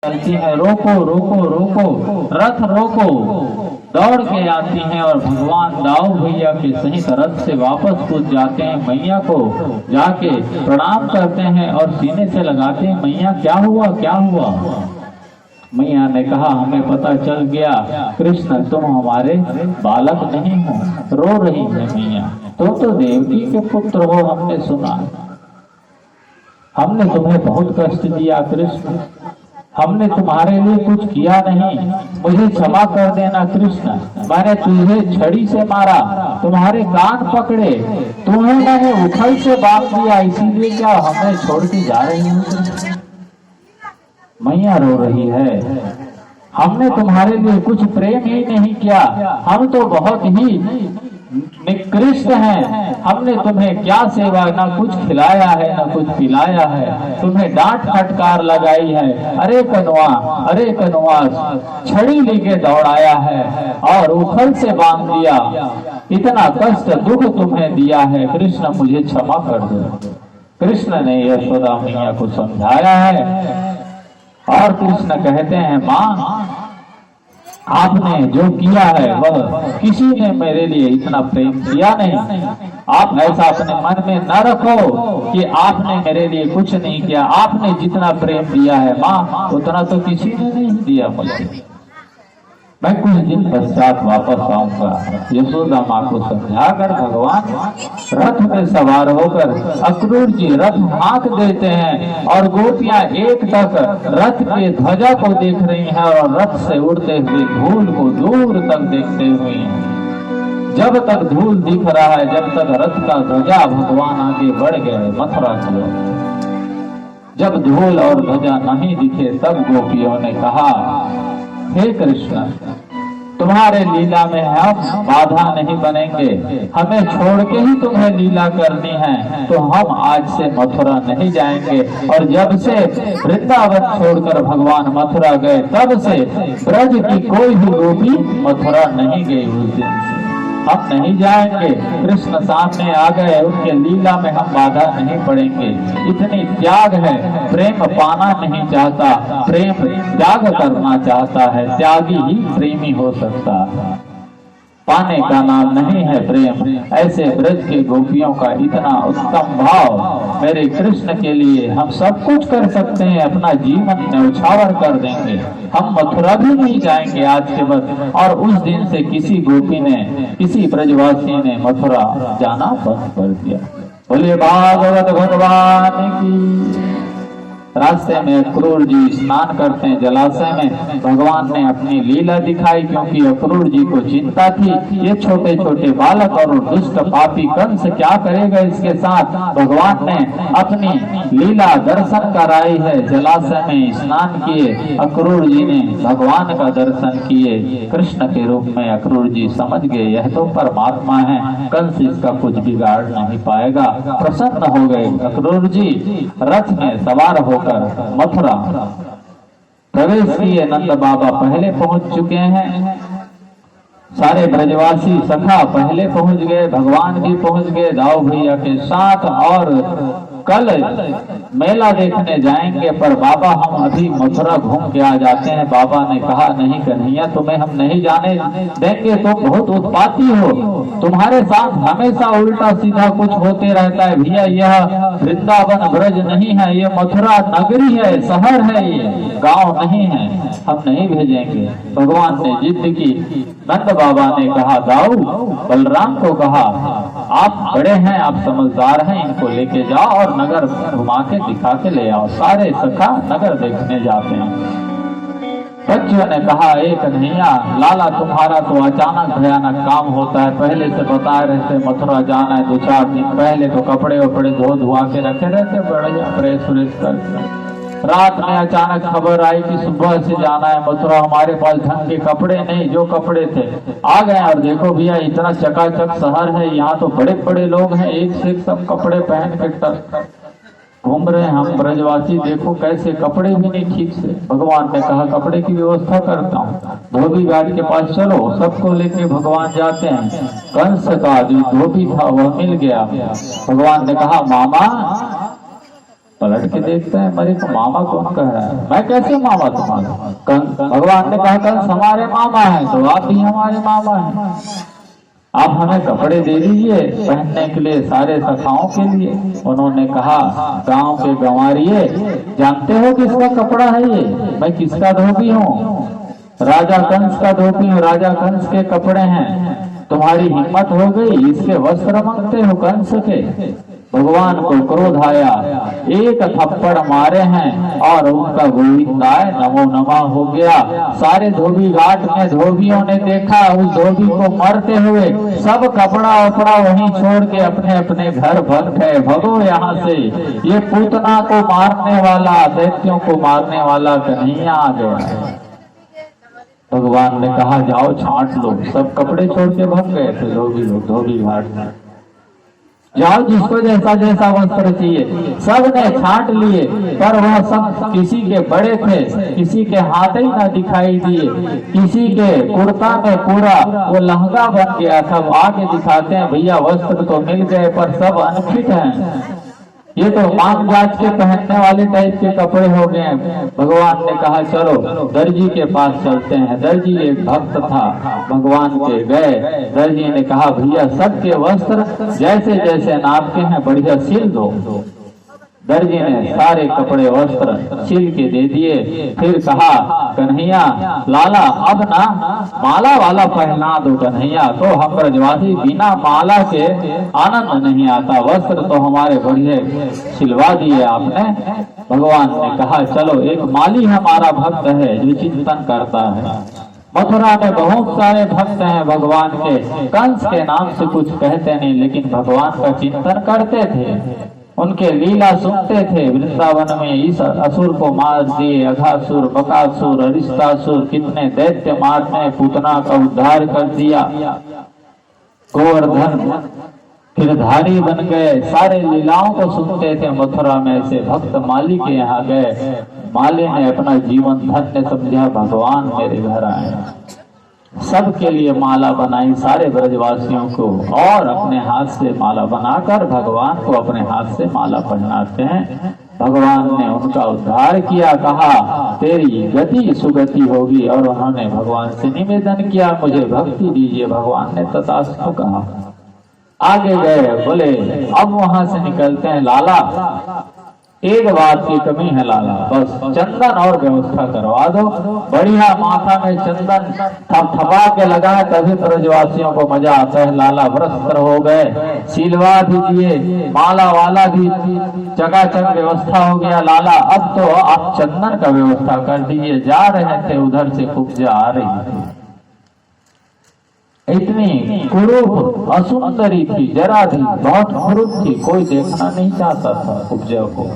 चलती हैं, रोको रोको रोको, रथ रोको। दौड़ के आती हैं और भगवान दाऊ भैया के सहित रथ से वापस कूद जाते हैं। मैया को जाके प्रणाम करते हैं और सीने से लगाते हैं, मैया क्या हुआ क्या हुआ। मैया ने कहा, हमें पता चल गया कृष्ण तुम हमारे बालक नहीं हो। रो रही है मैया, तो देवकी के पुत्र हो, हमने सुना, हमने तुम्हें बहुत कष्ट दिया कृष्ण, हमने तुम्हारे लिए कुछ किया नहीं, मुझे क्षमा कर देना कृष्ण। मैंने तुझे छड़ी से मारा, तुम्हारे कान पकड़े, तुम्हें मैंने उखल से बांध दिया, इसीलिए क्या हमें छोड़ के जा रही हो। मैया रो रही है, हमने तुम्हारे लिए कुछ प्रेम ही नहीं किया, हम तो बहुत ही निकृष्ट हैं, हमने तुम्हें क्या सेवा, ना कुछ खिलाया है ना कुछ पिलाया है, तुम्हें डांट फटकार लगाई है, अरे कनुआ छड़ी लेके दौड़ाया है और उखल से बांध दिया, इतना कष्ट दुख तुम्हें दिया है कृष्ण, मुझे क्षमा कर दो। कृष्ण ने यशोदा मैया को समझाया है और कृष्ण कहते हैं, माँ आपने जो किया है वह किसी ने मेरे लिए इतना प्रेम किया नहीं। आप ऐसा अपने मन में न रखो कि आपने मेरे लिए कुछ नहीं किया, आपने जितना प्रेम दिया है माँ उतना तो किसी ने नहीं दिया मुझे। मैं कुछ दिन पश्चात वापस आऊंगा। यशोदा माँ को समझाकर भगवान रथ में सवार होकर अक्रूर जी रथ हाँक देते हैं और गोपियां एक टक रथ के ध्वजा को देख रही हैं और रथ से उड़ते हुए धूल को दूर तक देखते हुए हैं। जब तक धूल दिख रहा है, जब तक रथ का ध्वजा भगवान आगे बढ़ गए मथुरा की ओर। जब धूल और ध्वजा नहीं दिखे तब गोपियों ने कहा, हे कृष्ण तुम्हारे लीला में हम बाधा नहीं बनेंगे, हमें छोड़ के ही तुम्हें लीला करनी है तो हम आज से मथुरा नहीं जाएंगे। और जब से वृंदावन छोड़कर भगवान मथुरा गए तब से ब्रज की कोई भी गोपी मथुरा नहीं गई। उस दिन से हम नहीं जाएंगे। कृष्ण सामने आ गए, उनके लीला में हम बाधा नहीं पड़ेंगे। इतनी त्याग है, प्रेम पाना नहीं चाहता, प्रेम त्याग करना चाहता है, त्यागी ही प्रेमी हो सकता है। पाने का नाम नहीं है प्रेम। ऐसे ब्रज के गोपियों का इतना उत्तम भाव, मेरे कृष्ण के लिए हम सब कुछ कर सकते हैं, अपना जीवन न्यौछावर कर देंगे, हम मथुरा भी नहीं जाएंगे आज के बाद। और उस दिन से किसी गोपी ने, किसी ब्रजवासी ने मथुरा जाना बंद कर दिया। बोले भागवत भगवान की। रास्ते में अक्रूर जी स्नान करते हैं जलाशय में। भगवान ने अपनी लीला दिखाई, क्योंकि अक्रूर जी को चिंता थी ये छोटे छोटे बालक और दुष्ट पापी कंस क्या करेगा इसके साथ। भगवान ने अपनी लीला दर्शन कराई है। जलाशय में स्नान किए, अक्रूर जी ने भगवान का दर्शन किए। कृष्ण के रूप में अक्रूर जी समझ गए यह तो परमात्मा है, कंस इसका कुछ बिगाड़ नहीं पाएगा। प्रसन्न हो गए अक्रूर जी। रथ में सवार हो मथुरा प्रवेश किए। नंद बाबा पहले पहुंच चुके हैं, सारे ब्रजवासी सखा पहले पहुंच गए, भगवान भी पहुंच गए दाऊ भैया के साथ। और कल मेला देखने जाएंगे, पर बाबा हम अभी मथुरा घूम के आ जाते हैं। बाबा ने कहा, नहीं कन्हैया तुम्हें हम नहीं जाने देंगे, तुम बहुत उत्पाती हो, तुम्हारे साथ हमेशा उल्टा सीधा कुछ होते रहता है। भैया यह वृंदावन ब्रज नहीं है, ये मथुरा नगरी है, शहर है, ये गांव नहीं है, हम नहीं भेजेंगे। भगवान ने जिद की। नंद बाबा ने कहा, दाऊ बलराम को कहा, आप बड़े हैं, आप समझदार हैं, इनको लेके जाओ और नगर घुमा के दिखा के ले आओ। सारे सखा नगर देखने जाते हैं। बच्चों ने कहा, एक कन्हैया लाला तुम्हारा तो अचानक भयानक काम होता है, पहले से बताए रहते मथुरा जाना है 2-4 दिन पहले तो कपड़े वपड़े धो धुआ के रखे रहते, बढ़िया प्रेस व्रेस करके। रात में अचानक खबर आई कि सुबह से जाना है मथुरा, हमारे पास ढंग के कपड़े नहीं, जो कपड़े थे आ गए। और देखो भैया इतना चकाचक शहर है, यहाँ तो बड़े बड़े लोग हैं, एक से एक सब कपड़े पहन के घूम रहे हैं। हम ब्रजवासी देखो कैसे कपड़े भी नहीं ठीक से। भगवान ने कहा, कपड़े की व्यवस्था करता हूँ, धोबी घाट के पास चलो। सबको लेके भगवान जाते हैं। कंस का जो धोबी था वह मिल गया। भगवान ने कहा, मामा पलट के देखते हैं, मेरे को मामा कौन कह रहा है? मैं कैसे मामा तुम्हारा? भगवान ने कहा कंस हमारे मामा है तो आप भी हमारे मामा हैं। आप हमें कपड़े दे दीजिए पहनने के लिए, सारे सखाओं के लिए। उन्होंने कहा गांव के गंवारिये, जानते हो किसका कपड़ा है ये? मैं किसका धोबी हूँ? राजा कंस का धोबी हूँ, राजा कंस के कपड़े हैं। तुम्हारी हिम्मत हो गई, इसके वस्त्र मांगते हो कंस के? भगवान को क्रोध आया, एक थप्पड़ मारे हैं और उनका गोविंदाय नमो नमः हो गया। सारे धोबी घाट में धोबियों ने देखा उस धोबी को मरते हुए, सब कपड़ा वपड़ा वहीं छोड़ के अपने अपने घर भग गए। भगो यहाँ से, ये पूतना को मारने वाला, दैत्यों को मारने वाला कन्हैया आ गया। भगवान ने कहा जाओ छांट लो। सब कपड़े छोड़ के भग गए थे धोबी लोग धोबी घाट में। जाओ जिसको जैसा जैसा वस्त्र चाहिए सब ने छांट लिए, पर वह सब किसी के बड़े थे, किसी के हाथ ही ना दिखाई दिए, किसी के कुर्ता में पूरा वो लहंगा बन गया था। आगे दिखाते हैं भैया वस्त्र तो मिल गए पर सब अनफिट हैं, ये तो मांग जांच के पहनने वाले टाइप के कपड़े हो गए हैं। भगवान ने कहा चलो दर्जी के पास चलते हैं। दर्जी एक भक्त था भगवान के, गए। दर्जी ने कहा भैया सबके वस्त्र जैसे जैसे नाप के हैं बढ़िया सिल दो। दर्जी ने सारे कपड़े वस्त्र सिल के दे दिए। फिर कहा कन्हैया लाला अब ना माला वाला पहना दो कन्हैया, तो हम ब्रजवासी बिना माला के आनंद नहीं आता, वस्त्र तो हमारे बढ़िया सिलवा दिए आपने। भगवान ने कहा चलो एक माली हमारा भक्त है जो चिंतन करता है। मथुरा में बहुत सारे भक्त हैं भगवान के, कंस के नाम से कुछ कहते नहीं लेकिन भगवान का चिंतन करते थे, उनके लीला सुनते थे। वृंदावन में इस असुर को मार दिए, अघासुर, बकासुर, अरिष्टासुर, कितने दैत्य मारने, पूतना का उद्धार कर दिया, गोवर्धन गिरधारी बन गए। सारे लीलाओं को सुनते थे मथुरा में। से भक्त माली के यहाँ गए, माली ने अपना जीवन धन्य समझा, भगवान मेरे घर आए। सबके लिए माला बनाई सारे ब्रजवासियों को, और अपने हाथ से माला बनाकर भगवान को अपने हाथ से माला पहनाते हैं। भगवान ने उनका उद्धार किया, कहा तेरी गति सुगति होगी, और उन्होंने भगवान से निवेदन किया मुझे भक्ति दीजिए। भगवान ने तथास्तु कहा। आगे गए, बोले अब वहां से निकलते हैं लाला, एक बात की कमी है लाला, बस चंदन और व्यवस्था करवा दो, बढ़िया माथा में चंदन थपथपा के लगाए तभी ब्रजवासियों को मजा आता है। लाला वस्त्र हो गए, सिलवा भी दिए, माला वाला भी चकाचक व्यवस्था हो गया। लाला अब तो आप चंदन का व्यवस्था कर दीजिए। जा रहे थे उधर से कुब्जा आ रही थी, इतनी कुरूप असुंदरी थी, जरा थी, बहुत कुरूप थी, कोई देखना नहीं चाहता था कुब्जा को।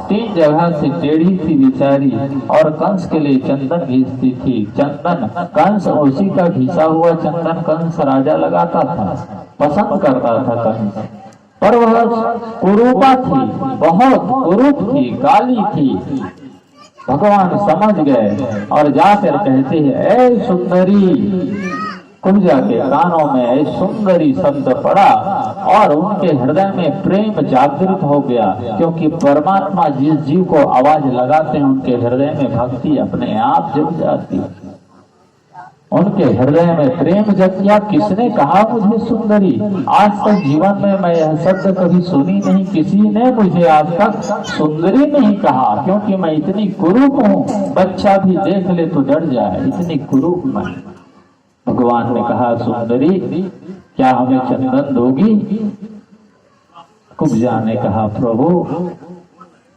3 जगह से टेढ़ी थी बेचारी, और कंस के लिए चंदन घिसती थी। चंदन कंस उसी का घिसा हुआ चंदन कंस राजा लगाता था, पसंद करता था कंस, पर वह कुरूपा थी, बहुत कुरूप थी, काली थी। भगवान समझ गए और जाकर कहते हैं ऐ सुंदरी। कुब्जा के कानों में ऐ सुंदरी शब्द पड़ा और उनके हृदय में प्रेम जागृत हो गया, क्योंकि परमात्मा जिस जीव को आवाज लगाते हैं उनके हृदय में भक्ति अपने आप जग जाती है। उनके हृदय में प्रेम जग गया। किसने कहा मुझे सुंदरी? आज तक जीवन में मैं यह शब्द कभी सुनी नहीं, किसी ने मुझे आज तक सुंदरी नहीं कहा, क्योंकि मैं इतनी कुरूप हूँ, बच्चा भी देख ले तो डर जाए, इतनी कुरूप मैं। भगवान ने कहा सुंदरी क्या हमें चंदन दोगी? कुब्जा ने कहा प्रभु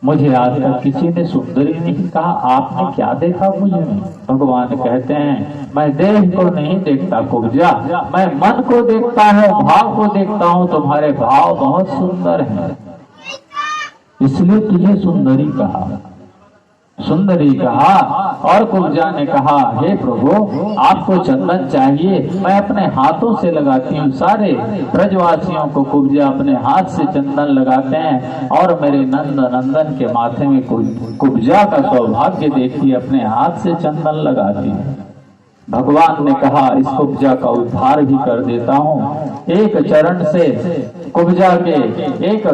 मुझे आज तक किसी ने सुंदरी नहीं कहा, आपने क्या देखा मुझे में? भगवान कहते हैं मैं देह को नहीं देखता कुब्जा, मैं मन को देखता हूँ, भाव को देखता हूँ। तुम्हारे भाव बहुत सुंदर हैं, इसलिए तुझे सुंदरी कहा। सुंदरी कहा और कुब्जा ने कहा हे प्रभु आपको चंदन चाहिए, मैं अपने हाथों से लगाती हूँ। सारे ब्रजवासियों को कुब्जा अपने हाथ से चंदन लगाते हैं, और मेरे नंद नंदन के माथे में कुब्जा का सौभाग्य देखिए अपने हाथ से चंदन लगाती है। भगवान ने कहा इस कुब्जा का उद्धार भी कर देता हूँ, एक चरण से कुब्जा के एक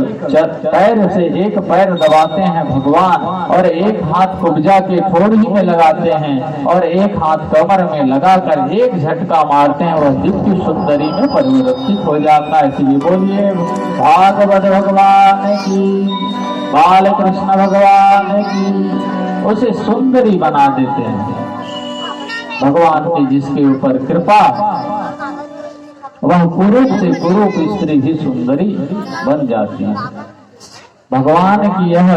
पैर से एक पैर दबाते हैं भगवान और एक हाथ कुब्जा के ठोड़ी में लगाते हैं और एक हाथ कमर में लगाकर एक झटका मारते हैं, वह दिव्य सुंदरी में परिवर्तित हो जाता है। इसलिए बोलिए भागवत भगवान की, बाल कृष्ण भगवान की। उसे सुंदरी बना देते हैं भगवान की, जिसके ऊपर कृपा, वह कुरूप से कुरूप स्त्री भी सुंदरी बन जाती है। भगवान की यह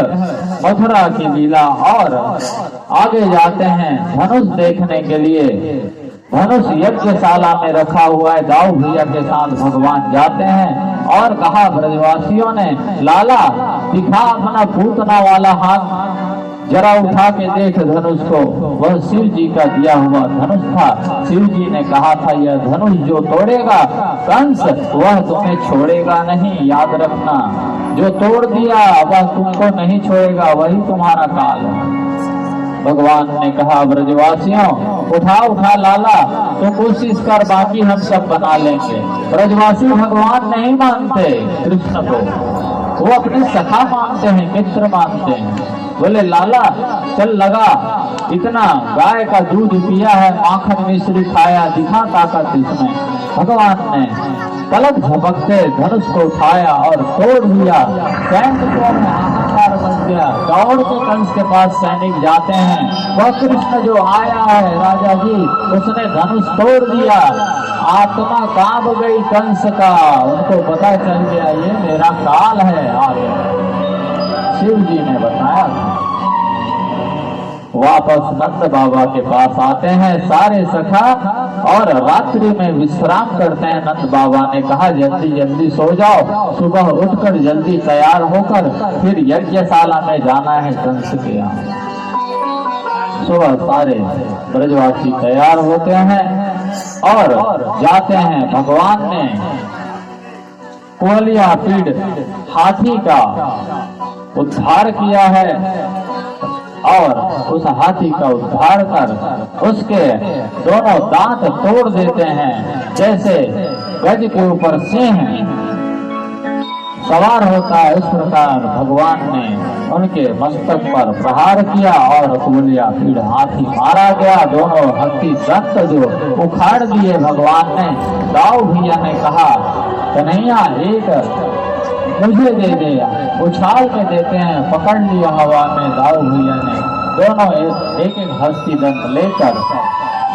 मथुरा की लीला। और आगे जाते हैं धनुष देखने के लिए। धनुष यज्ञशाला में रखा हुआ है, दाऊ भैया के साथ भगवान जाते हैं और कहा ब्रजवासियों ने, लाला दिखा अपना पूतना वाला हाथ, जरा उठा के देख धनुष को। वह शिव जी का दिया हुआ धनुष था। शिव जी ने कहा था, यह धनुष जो तोड़ेगा कंस, वह तुम्हें छोड़ेगा नहीं, याद रखना। जो तोड़ दिया वह तुमको नहीं छोड़ेगा, वही तुम्हारा काल है। भगवान ने कहा, ब्रजवासियों उठा उठा लाला, तो कोशिश कर, बाकी हम सब बना लेंगे। ब्रजवासी भगवान नहीं मानते कृष्ण को, वो अपने सखा मानते हैं, मित्र मानते हैं। बोले लाला चल लगा, इतना गाय का दूध पिया है, माखन मिश्री खाया, दिखा ताकत इसमें। भगवान ने पलक झपकते धनुष को उठाया और तोड़ दिया। सैनिकों में हाहाकार बन गया। दौड़ के कंस के पास सैनिक जाते हैं, वह कृष्ण जो आया है राजा जी, उसने धनुष तोड़ दिया। आत्मा कांप गई कंस का, उनको पता चल गया ये मेरा काल है। आगे शिव जी ने बताया। वापस नंद बाबा के पास आते हैं सारे सखा और रात्रि में विश्राम करते हैं। नंद बाबा ने कहा, जल्दी जल्दी सो जाओ, सुबह उठकर जल्दी तैयार होकर फिर यज्ञशाला में जाना है कंस के यहाँ। सुबह सारे ब्रजवासी तैयार होते हैं और जाते हैं। भगवान ने कुवलिया पीड़ हाथी का उद्धार किया है और उस हाथी का उद्धार कर उसके दोनों दांत तोड़ देते हैं। जैसे गज के ऊपर सिंह सवार होता है, इस प्रकार भगवान ने उनके मस्तक पर प्रहार किया और कुवलिया पीड़ हाथी मारा गया। दोनों हाथी दंत जो उखाड़ दिए भगवान ने। दाऊ भैया ने कहा, कन्हैया एक मुझे दे दे। उछाल के देते हैं, पकड़ लिया हवा में दाऊ भैया ने। दोनों एक एक हस्ती दंत लेकर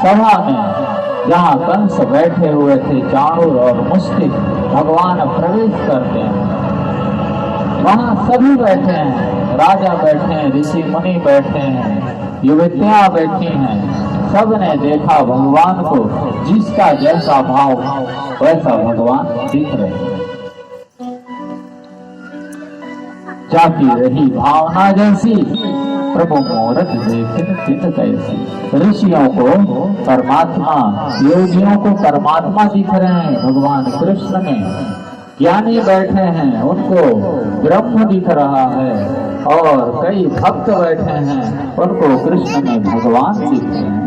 सभा में, जहाँ कंस बैठे हुए थे, चाणूर और मुष्टिक, भगवान प्रवेश करते हैं। वहाँ सभी बैठे हैं, राजा बैठे हैं, ऋषि मुनि बैठे हैं, युवतियाँ बैठी हैं। सब ने देखा भगवान को, जिसका जैसा भाव वैसा भगवान दिख रहे हैं। जाती रही भावना जैसी, प्रभु मूरत देखिन चित कैसी। ऋषियों को परमात्मा, योगियों को परमात्मा दिख रहे हैं भगवान कृष्ण में। ज्ञानी बैठे हैं, उनको ब्रह्म दिख रहा है और कई भक्त बैठे हैं, उनको कृष्ण में भगवान दिख रहे हैं।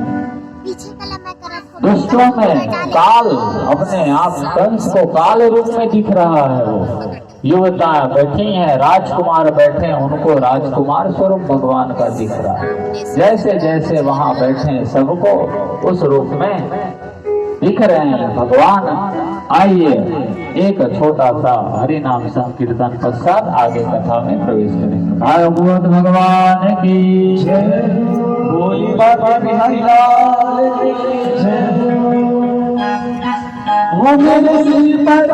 दुष्टों में काल अपने आप कंस को काल रूप में दिख रहा है। वो युवताएं बैठी हैं, राजकुमार बैठे हैं, उनको राजकुमार स्वरूप भगवान का दिख रहा है। जैसे जैसे वहां बैठे हैं, सबको उस रूप में दिख रहे हैं भगवान। आइए एक छोटा सा हरि नाम संकीर्तन पश्चात आगे कथा में प्रवेश करेंगे। भागवत भगवान की जय, बोली बाबा बिहारी लाल की जय। वो मेरे सिर पर